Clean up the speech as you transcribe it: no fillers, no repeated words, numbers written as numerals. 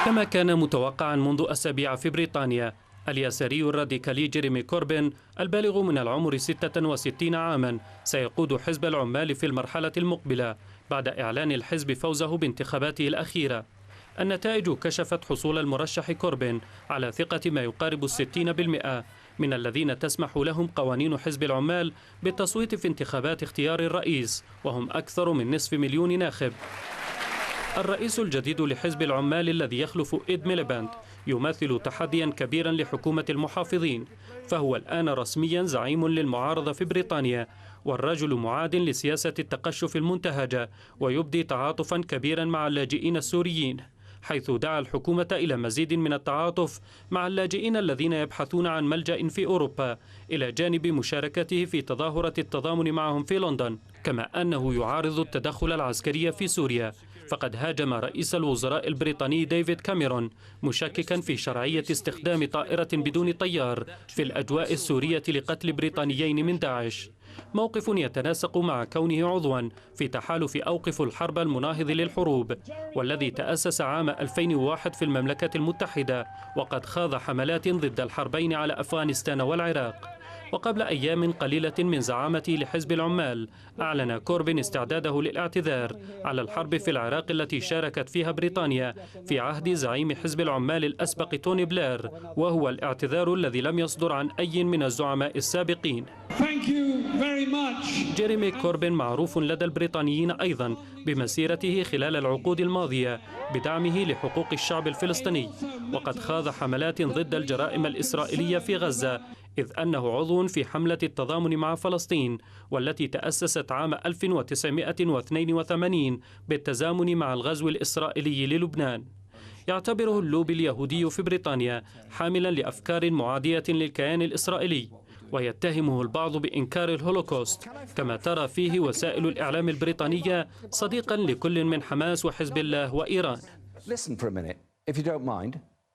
كما كان متوقعا منذ أسابيع في بريطانيا، اليساري الراديكالي جيريمي كوربين البالغ من العمر 66 عاما سيقود حزب العمال في المرحلة المقبلة بعد إعلان الحزب فوزه بانتخاباته الأخيرة. النتائج كشفت حصول المرشح كوربين على ثقة ما يقارب 60% من الذين تسمح لهم قوانين حزب العمال بالتصويت في انتخابات اختيار الرئيس، وهم أكثر من نصف مليون ناخب. الرئيس الجديد لحزب العمال الذي يخلف إيد ميليباند يمثل تحديا كبيرا لحكومة المحافظين، فهو الآن رسميا زعيم للمعارضة في بريطانيا، والرجل معاد لسياسة التقشف المنتهجة، ويبدي تعاطفا كبيرا مع اللاجئين السوريين، حيث دعا الحكومة إلى مزيد من التعاطف مع اللاجئين الذين يبحثون عن ملجأ في أوروبا، إلى جانب مشاركته في تظاهرة التضامن معهم في لندن. كما أنه يعارض التدخل العسكري في سوريا، فقد هاجم رئيس الوزراء البريطاني ديفيد كاميرون مشككا في شرعية استخدام طائرة بدون طيار في الأجواء السورية لقتل بريطانيين من داعش، موقف يتناسق مع كونه عضوا في تحالف أوقف الحرب المناهض للحروب، والذي تأسس عام 2001 في المملكة المتحدة، وقد خاض حملات ضد الحربين على أفغانستان والعراق. وقبل أيام قليلة من زعامته لحزب العمال، أعلن كوربين استعداده للاعتذار على الحرب في العراق التي شاركت فيها بريطانيا في عهد زعيم حزب العمال الأسبق توني بلير، وهو الاعتذار الذي لم يصدر عن أي من الزعماء السابقين. جيريمي كوربين معروف لدى البريطانيين أيضا بمسيرته خلال العقود الماضية بدعمه لحقوق الشعب الفلسطيني، وقد خاض حملات ضد الجرائم الإسرائيلية في غزة، إذ أنه عضو في حملة التضامن مع فلسطين والتي تأسست عام 1982 بالتزامن مع الغزو الإسرائيلي للبنان. يعتبره اللوبي اليهودي في بريطانيا حاملا لأفكار معادية للكيان الإسرائيلي، ويتهمه البعض بإنكار الهولوكوست، كما ترى فيه وسائل الإعلام البريطانية صديقا لكل من حماس وحزب الله وإيران. Listen for a minute, if you don't mind.